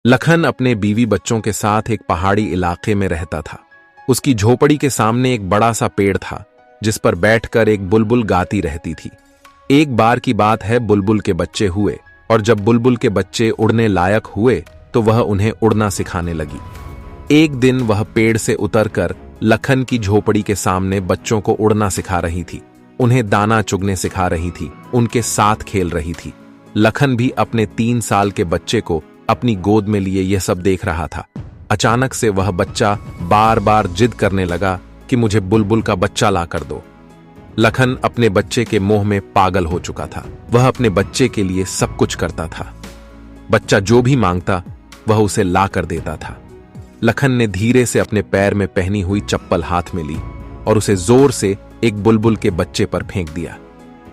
लखन अपने बीवी बच्चों के साथ एक पहाड़ी इलाके में रहता था। उसकी झोपड़ी के सामने एक बड़ा सा पेड़ था जिस पर बैठकर एक बुलबुल गाती रहती थी। एक बार की बात है, बुलबुल के बच्चे हुए और जब बुलबुल के बच्चे उड़ने लायक हुए तो वह उन्हें उड़ना सिखाने लगी। एक दिन वह पेड़ से उतरकर लखन की झोपड़ी के सामने बच्चों को उड़ना सिखा रही थी, उन्हें दाना चुगने सिखा रही थी, उनके साथ खेल रही थी। लखन भी अपने 3 साल के बच्चे को अपनी गोद में लिए यह सब देख रहा था। अचानक से वह बच्चा बार बार जिद करने लगा कि मुझे बुलबुल का बच्चा ला कर दो। लखन अपने बच्चे के मोह में पागल हो चुका था। वह अपने बच्चे के लिए सब कुछ करता था। बच्चा जो भी मांगता वह उसे ला कर देता था। लखन ने धीरे से अपने पैर में पहनी हुई चप्पल हाथ में ली और उसे जोर से एक बुलबुल के बच्चे पर फेंक दिया।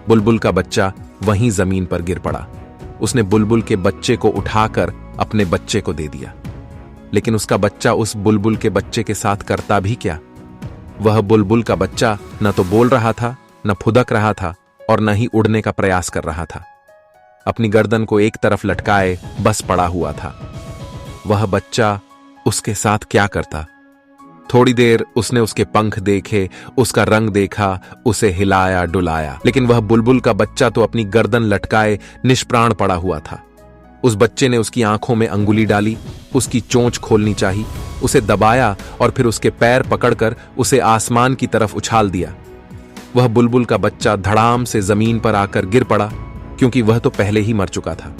बुलबुल का बच्चा वहीं जमीन पर गिर पड़ा। उसने बुलबुल के बच्चे को उठाकर अपने बच्चे को दे दिया, लेकिन उसका बच्चा उस बुलबुल के बच्चे के साथ करता भी क्या। वह बुलबुल का बच्चा न तो बोल रहा था, न फुदक रहा था और न ही उड़ने का प्रयास कर रहा था। अपनी गर्दन को एक तरफ लटकाए बस पड़ा हुआ था। वह बच्चा उसके साथ क्या करता। थोड़ी देर उसने उसके पंख देखे, उसका रंग देखा, उसे हिलाया डुलाया, लेकिन वह बुलबुल का बच्चा तो अपनी गर्दन लटकाए निष्प्राण पड़ा हुआ था। उस बच्चे ने उसकी आंखों में अंगुली डाली, उसकी चोंच खोलनी चाही, उसे दबाया और फिर उसके पैर पकड़कर उसे आसमान की तरफ उछाल दिया। वह बुलबुल का बच्चा धड़ाम से जमीन पर आकर गिर पड़ा, क्योंकि वह तो पहले ही मर चुका था।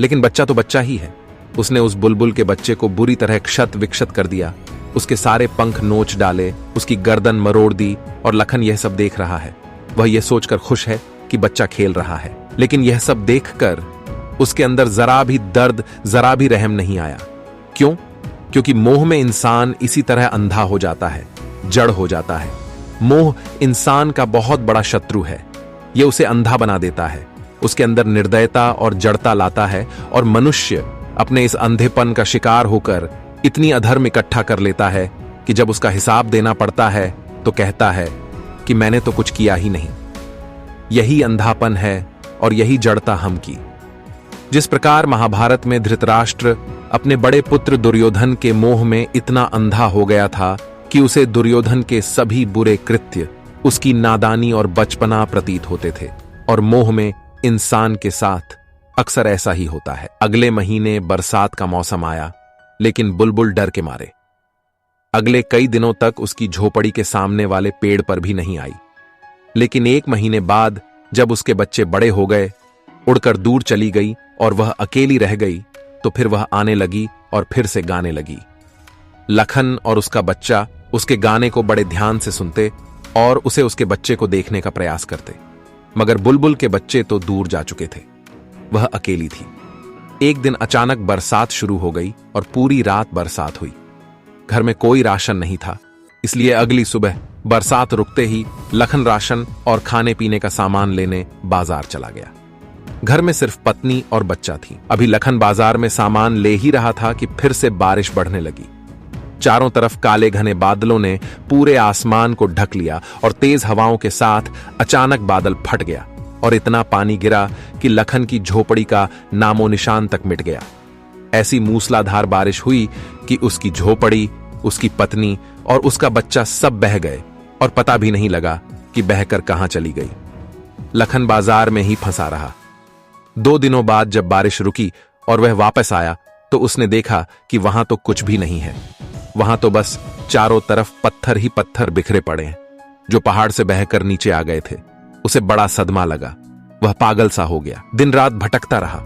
लेकिन बच्चा तो बच्चा ही है। उसने उस बुलबुल के बच्चे को बुरी तरह क्षत विक्षत कर दिया, उसके सारे पंख नोच डाले, उसकी गर्दन मरोड़ दी और लखन यह सब देख रहा है। वह यह सोचकर खुश है कि बच्चा खेल रहा है, लेकिन यह सब देखकर उसके अंदर जरा भी दर्द, जरा भी रहम नहीं आया। क्यों? क्योंकि मोह में इंसान इसी तरह अंधा हो जाता है, जड़ हो जाता है। मोह इंसान का बहुत बड़ा शत्रु है। यह उसे अंधा बना देता है, उसके अंदर निर्दयता और जड़ता लाता है और मनुष्य अपने इस अंधेपन का शिकार होकर इतनी अधर्म इकट्ठा कर लेता है कि जब उसका हिसाब देना पड़ता है तो कहता है कि मैंने तो कुछ किया ही नहीं। यही अंधापन है और यही जड़ता हम की। जिस प्रकार महाभारत में धृतराष्ट्र अपने बड़े पुत्र दुर्योधन के मोह में इतना अंधा हो गया था कि उसे दुर्योधन के सभी बुरे कृत्य उसकी नादानी और बचपना प्रतीत होते थे, और मोह में इंसान के साथ अक्सर ऐसा ही होता है। अगले महीने बरसात का मौसम आया, लेकिन बुलबुल डर के मारे अगले कई दिनों तक उसकी झोपड़ी के सामने वाले पेड़ पर भी नहीं आई। लेकिन 1 महीने बाद जब उसके बच्चे बड़े हो गए, उड़कर दूर चली गई और वह अकेली रह गई, तो फिर वह आने लगी और फिर से गाने लगी। लखन और उसका बच्चा उसके गाने को बड़े ध्यान से सुनते और उसे उसके बच्चे को देखने का प्रयास करते, मगर बुलबुल के बच्चे तो दूर जा चुके थे। वह अकेली थी। एक दिन अचानक बरसात शुरू हो गई और पूरी रात बरसात हुई। घर में कोई राशन नहीं था, इसलिए अगली सुबह बरसात रुकते ही लखन राशन और खाने पीने का सामान लेने बाजार चला गया। घर में सिर्फ पत्नी और बच्चा थी। अभी लखन बाजार में सामान ले ही रहा था कि फिर से बारिश बढ़ने लगी। चारों तरफ काले घने बादलों ने पूरे आसमान को ढक लिया और तेज हवाओं के साथ अचानक बादल फट गया और इतना पानी गिरा कि लखन की झोपड़ी का नामो निशान तक मिट गया। ऐसी मूसलाधार बारिश हुई कि उसकी झोपड़ी, उसकी पत्नी और उसका बच्चा सब बह गए और पता भी नहीं लगा कि बहकर कहां चली गई। लखन बाजार में ही फंसा रहा। 2 दिनों बाद जब बारिश रुकी और वह वापस आया तो उसने देखा कि वहां तो कुछ भी नहीं है। वहां तो बस चारों तरफ पत्थर ही पत्थर बिखरे पड़े हैं जो पहाड़ से बहकर नीचे आ गए थे। उसे बड़ा सदमा लगा। वह पागल सा हो गया। दिन रात भटकता रहा,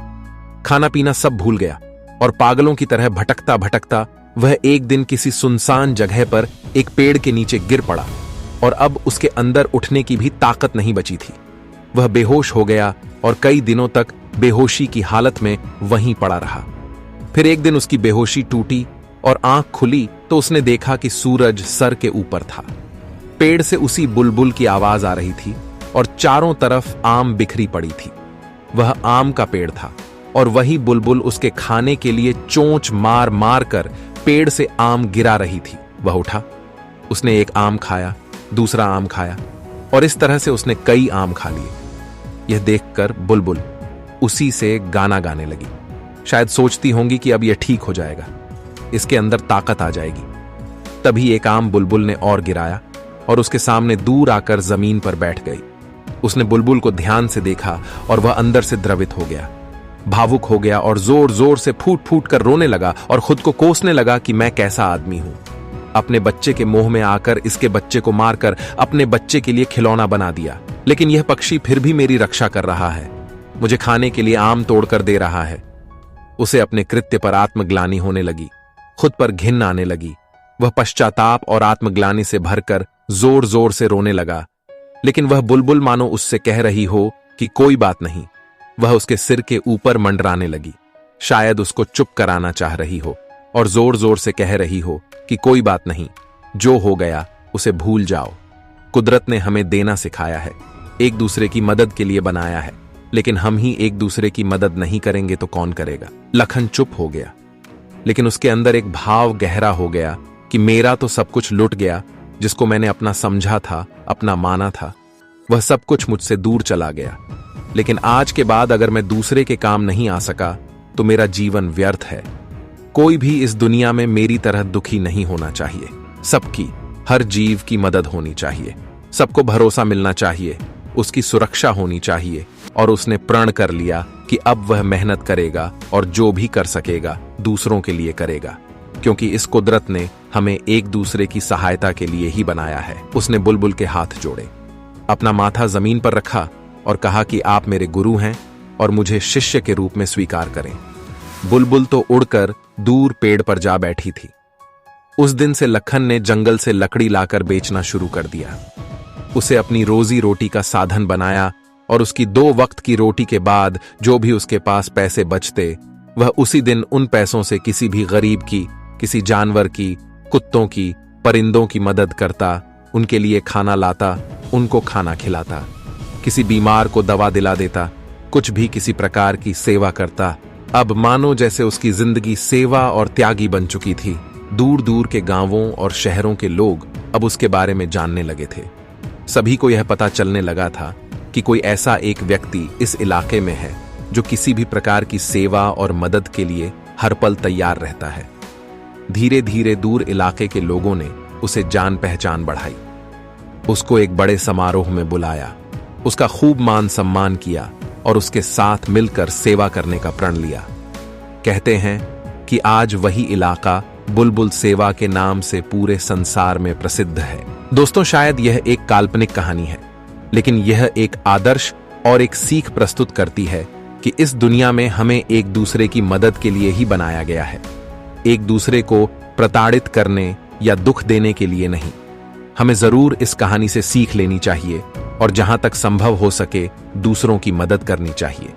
खाना पीना सब भूल गया और पागलों की तरह भटकता भटकता वह एक दिन किसी सुनसान जगह पर एक पेड़ के नीचे गिर पड़ा और अब उसके अंदर उठने की भी ताकत नहीं बची थी। वह बेहोश हो गया और कई दिनों तक बेहोशी की हालत में वहीं पड़ा रहा। फिर एक दिन उसकी बेहोशी टूटी और आंख खुली तो उसने देखा कि सूरज सर के ऊपर था। पेड़ से उसी बुलबुल की आवाज आ रही थी और चारों तरफ आम बिखरी पड़ी थी। वह आम का पेड़ था और वही बुलबुल उसके खाने के लिए चोंच मार मार कर पेड़ से आम गिरा रही थी। वह उठा, उसने एक आम खाया, दूसरा आम खाया और इस तरह से उसने कई आम खा लिए। यह देखकर बुलबुल उसी से गाना गाने लगी। शायद सोचती होंगी कि अब यह ठीक हो जाएगा, इसके अंदर ताकत आ जाएगी। तभी एक आम बुलबुल ने और गिराया और उसके सामने दूर आकर जमीन पर बैठ गई। उसने बुलबुल को ध्यान से देखा और वह अंदर से द्रवित हो गया, भावुक हो गया और जोर जोर से फूट फूट कर रोने लगा और खुद को कोसने लगा कि मैं कैसा आदमी हूं। अपने बच्चे के मोह में आकर इसके बच्चे को मारकर अपने बच्चे के लिए खिलौना बना दिया, लेकिन यह पक्षी फिर भी मेरी रक्षा कर रहा है, मुझे खाने के लिए आम तोड़कर दे रहा है। उसे अपने कृत्य पर आत्मग्लानि होने लगी, खुद पर घिन आने लगी। वह पश्चाताप और आत्मग्लानि से भरकर जोर जोर से रोने लगा, लेकिन वह बुलबुल मानो उससे कह रही हो कि कोई बात नहीं। वह उसके सिर के ऊपर मंडराने लगी, शायद उसको चुप कराना चाह रही हो और जोर जोर से कह रही हो कि कोई बात नहीं, जो हो गया उसे भूल जाओ। कुदरत ने हमें देना सिखाया है, एक दूसरे की मदद के लिए बनाया है, लेकिन हम ही एक दूसरे की मदद नहीं करेंगे तो कौन करेगा। लखन चुप हो गया, लेकिन उसके अंदर एक भाव गहरा हो गया कि मेरा तो सब कुछ लुट गया, जिसको मैंने अपना समझा था, अपना माना था, वह सब कुछ मुझसे दूर चला गया। लेकिन आज के बाद अगर मैं दूसरे के काम नहीं आ सका तो मेरा जीवन व्यर्थ है। कोई भी इस दुनिया में मेरी तरह दुखी नहीं होना चाहिए। सबकी, हर जीव की मदद होनी चाहिए, सबको भरोसा मिलना चाहिए, उसकी सुरक्षा होनी चाहिए। और उसने प्रण कर लिया कि अब वह मेहनत करेगा और जो भी कर सकेगा दूसरों के लिए करेगा, क्योंकि इस कुदरत ने हमें एक दूसरे की सहायता के लिए ही बनाया है। उसने बुलबुल के हाथ जोड़े, अपना माथा जमीन पर रखा और कहा कि आप मेरे गुरु हैं और मुझे शिष्य के रूप में स्वीकार करें। बुलबुल तो उड़कर दूर पेड़ पर जा बैठी थी। उस दिन से लखन ने जंगल से लकड़ी लाकर बेचना शुरू कर दिया। उसे अपनी रोजी रोटी का साधन बनाया और उसकी 2 वक्त की रोटी के बाद जो भी उसके पास पैसे बचते, वह उसी दिन उन पैसों से किसी भी गरीब की, किसी जानवर की, कुत्तों की, परिंदों की मदद करता, उनके लिए खाना लाता, उनको खाना खिलाता, किसी बीमार को दवा दिला देता, कुछ भी किसी प्रकार की सेवा करता। अब मानो जैसे उसकी जिंदगी सेवा और त्यागी बन चुकी थी। दूर दूर के गांवों और शहरों के लोग अब उसके बारे में जानने लगे थे। सभी को यह पता चलने लगा था कि कोई ऐसा एक व्यक्ति इस इलाके में है जो किसी भी प्रकार की सेवा और मदद के लिए हर पल तैयार रहता है। धीरे धीरे दूर इलाके के लोगों ने उसे जान पहचान बढ़ाई, उसको एक बड़े समारोह में बुलाया, उसका खूब मान सम्मान किया और उसके साथ मिलकर सेवा करने का प्रण लिया। कहते हैं कि आज वही इलाका बुलबुल सेवा के नाम से पूरे संसार में प्रसिद्ध है। दोस्तों, शायद यह एक काल्पनिक कहानी है, लेकिन यह एक आदर्श और एक सीख प्रस्तुत करती है कि इस दुनिया में हमें एक दूसरे की मदद के लिए ही बनाया गया है, एक दूसरे को प्रताड़ित करने या दुख देने के लिए नहीं। हमें जरूर इस कहानी से सीख लेनी चाहिए और जहां तक संभव हो सके दूसरों की मदद करनी चाहिए।